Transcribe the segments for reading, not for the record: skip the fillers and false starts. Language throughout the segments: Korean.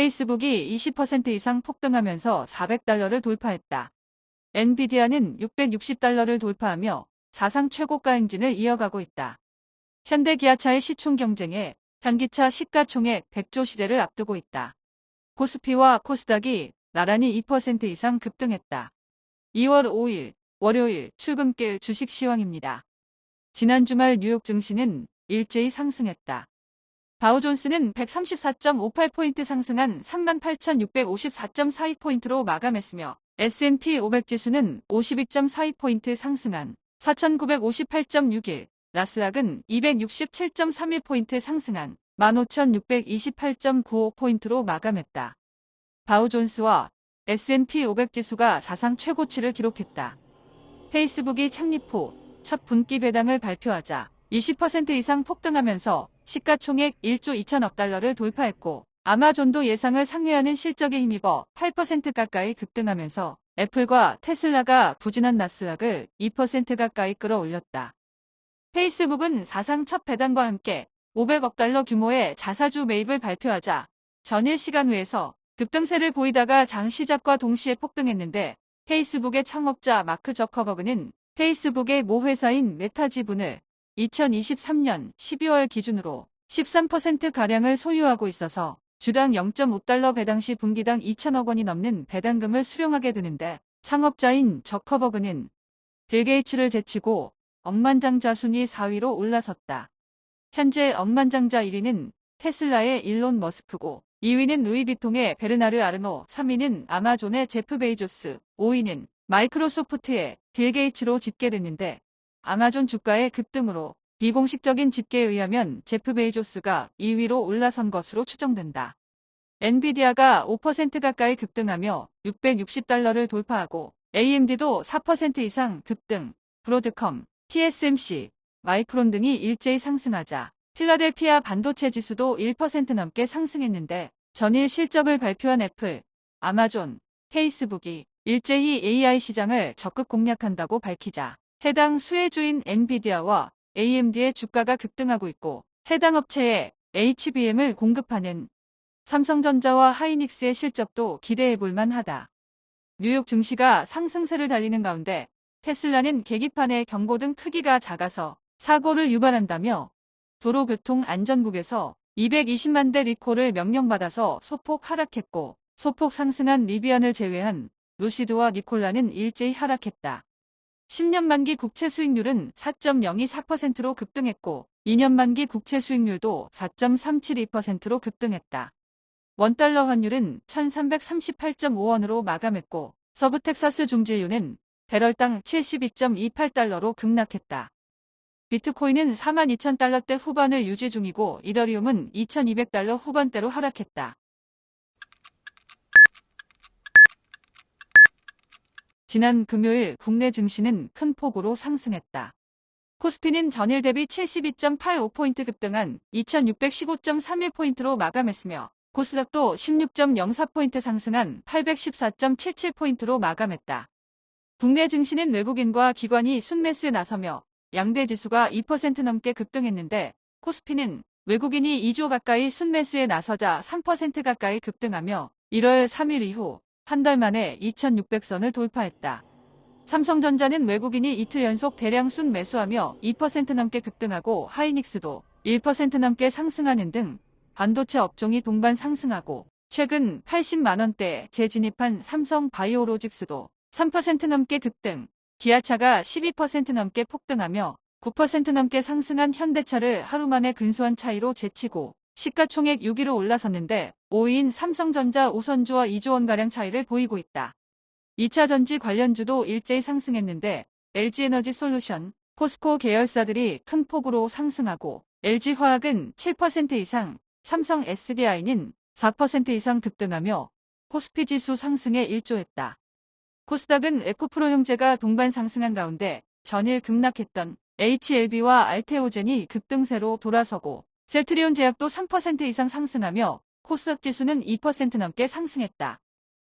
페이스북이 20% 이상 폭등하면서 $400를 돌파했다. 엔비디아는 $660를 돌파하며 사상 최고가 행진을 이어가고 있다. 현대 기아차의 시총 경쟁에 현기차 시가총액 100조 시대를 앞두고 있다. 코스피와 코스닥이 나란히 2% 이상 급등했다. 2월 5일 월요일 출근길 주식 시황입니다. 지난 주말 뉴욕 증시는 일제히 상승했다. 다우존스는 134.58포인트 상승한 38,654.42포인트로 마감했으며 S&P 500 지수는 52.42포인트 상승한 4,958.61, 나스닥은 267.31포인트 상승한 15,628.95포인트로 마감했다. 다우존스와 S&P 500 지수가 사상 최고치를 기록했다. 페이스북이 창립 후 첫 분기 배당을 발표하자 20% 이상 폭등하면서 시가총액 1조 2천억 달러를 돌파했고 아마존도 예상을 상회하는 실적에 힘입어 8% 가까이 급등하면서 애플과 테슬라가 부진한 나스닥을 2% 가까이 끌어올렸다. 페이스북은 사상 첫 배당과 함께 500억 달러 규모의 자사주 매입을 발표하자 전일 시간 외에서 급등세를 보이다가 장 시작과 동시에 폭등했는데 페이스북의 창업자 마크 저커버그는 페이스북의 모 회사인 메타 지분을 2023년 12월 기준으로 13%가량을 소유하고 있어서 주당 0.5달러 배당 시 분기당 2천억 원이 넘는 배당금을 수령하게 되는데 창업자인 저커버그는 빌 게이츠를 제치고 억만장자 순위 4위로 올라섰다. 현재 억만장자 1위는 테슬라의 일론 머스크고 2위는 루이비통의 베르나르 아르노, 3위는 아마존의 제프 베이조스, 5위는 마이크로소프트의 빌 게이츠로 집계됐는데 아마존 주가의 급등으로 비공식적인 집계에 의하면 제프 베이조스가 2위로 올라선 것으로 추정된다. 엔비디아가 5% 가까이 급등하며 $660를 돌파하고 AMD도 4% 이상 급등, 브로드컴, TSMC, 마이크론 등이 일제히 상승하자 필라델피아 반도체 지수도 1% 넘게 상승했는데 전일 실적을 발표한 애플, 아마존, 페이스북이 일제히 AI 시장을 적극 공략한다고 밝히자 해당 수혜주인 엔비디아와 AMD의 주가가 급등하고 있고 해당 업체에 HBM을 공급하는 삼성전자와 하이닉스의 실적도 기대해볼 만하다. 뉴욕 증시가 상승세를 달리는 가운데 테슬라는 계기판의 경고등 크기가 작아서 사고를 유발한다며 도로교통안전국에서 220만 대 리콜을 명령받아서 소폭 하락했고 소폭 상승한 리비안을 제외한 루시드와 니콜라는 일제히 하락했다. 10년 만기 국채 수익률은 4.024%로 급등했고 2년 만기 국채 수익률도 4.372%로 급등했다. 원달러 환율은 1338.5원으로 마감했고 서부텍사스 중진유는 배럴당 72.28달러로 급락했다. 비트코인은 42,000달러대 후반을 유지 중이고 이더리움은 2,200달러 후반대로 하락했다. 지난 금요일 국내 증시는 큰 폭으로 상승했다. 코스피는 전일 대비 72.85포인트 급등한 2,615.31포인트로 마감했으며 코스닥도 16.04포인트 상승한 814.77포인트로 마감했다. 국내 증시는 외국인과 기관이 순매수에 나서며 양대 지수가 2% 넘게 급등했는데 코스피는 외국인이 2조 가까이 순매수에 나서자 3% 가까이 급등하며 1월 3일 이후 한 달 만에 2,600선을 돌파했다. 삼성전자는 외국인이 이틀 연속 대량 순매수하며 2% 넘게 급등하고 하이닉스도 1% 넘게 상승하는 등 반도체 업종이 동반 상승하고 최근 80만원대에 재진입한 삼성 바이오로직스도 3% 넘게 급등, 기아차가 12% 넘게 폭등하며 9% 넘게 상승한 현대차를 하루 만에 근소한 차이로 제치고 시가총액 6위로 올라섰는데 5위인 삼성전자 우선주와 2조 원가량 차이를 보이고 있다. 2차전지 관련주도 일제히 상승했는데 LG에너지솔루션, 포스코 계열사들이 큰 폭으로 상승하고 LG화학은 7% 이상, 삼성 SDI는 4% 이상 급등하며 코스피 지수 상승에 일조했다. 코스닥은 에코프로 형제가 동반 상승한 가운데 전일 급락했던 HLB와 알테오젠이 급등세로 돌아서고 셀트리온 제약도 3% 이상 상승하며 코스닥 지수는 2% 넘게 상승했다.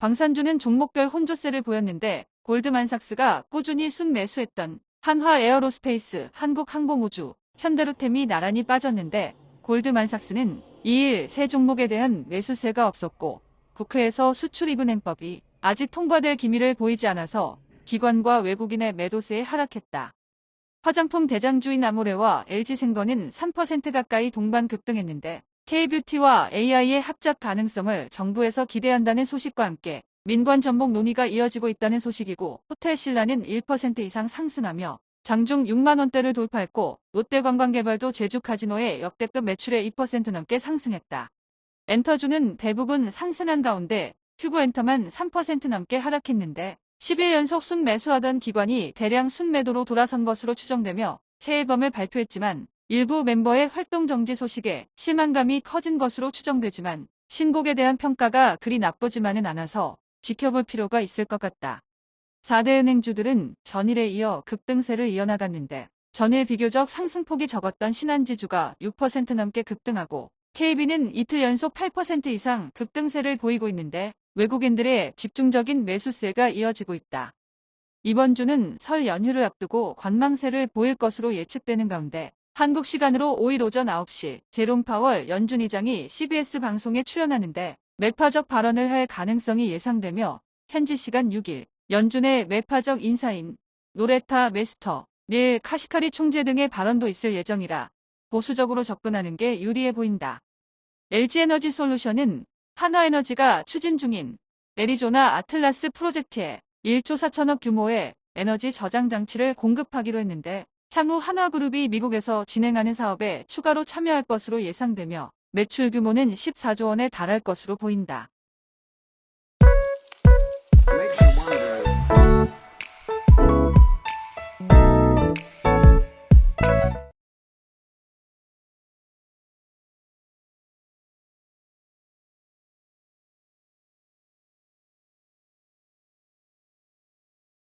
방산주는 종목별 혼조세를 보였는데 골드만삭스가 꾸준히 순매수했던 한화 에어로스페이스, 한국항공우주, 현대로템이 나란히 빠졌는데 골드만삭스는 2일 세 종목에 대한 매수세가 없었고 국회에서 수출입은행법이 아직 통과될 기미를 보이지 않아서 기관과 외국인의 매도세에 하락했다. 화장품 대장주인 아모레와 LG생건은 3% 가까이 동반 급등했는데 K뷰티와 AI의 합작 가능성을 정부에서 기대한다는 소식과 함께 민관 전목 논의가 이어지고 있다는 소식이고 호텔신라는 1% 이상 상승하며 장중 6만 원대를 돌파했고 롯데관광개발도 제주 카지노의 역대급 매출의 2% 넘게 상승했다. 엔터주는 대부분 상승한 가운데 튜브엔터만 3% 넘게 하락했는데 10일 연속 순매수하던 기관이 대량 순매도로 돌아선 것으로 추정되며 새 앨범을 발표했지만 일부 멤버의 활동 정지 소식에 실망감이 커진 것으로 추정되지만 신곡에 대한 평가가 그리 나쁘지만은 않아서 지켜볼 필요가 있을 것 같다. 4대 은행주들은 전일에 이어 급등세를 이어나갔는데 전일 비교적 상승폭이 적었던 신한지주가 6% 넘게 급등하고 KB는 이틀 연속 8% 이상 급등세를 보이고 있는데 외국인들의 집중적인 매수세가 이어지고 있다. 이번 주는 설 연휴를 앞두고 관망세를 보일 것으로 예측되는 가운데 한국 시간으로 5일 오전 9시 제롬 파월 연준 의장이 CBS 방송에 출연하는데 매파적 발언을 할 가능성이 예상되며 현지 시간 6일 연준의 매파적 인사인 노레타 메스터, 닐 카시카리 총재 등의 발언도 있을 예정이라 보수적으로 접근하는 게 유리해 보인다. LG에너지솔루션은 한화에너지가 추진 중인 애리조나 아틀라스 프로젝트에 1조 4천억 규모의 에너지 저장 장치를 공급하기로 했는데 향후 한화그룹이 미국에서 진행하는 사업에 추가로 참여할 것으로 예상되며 매출 규모는 14조 원에 달할 것으로 보인다.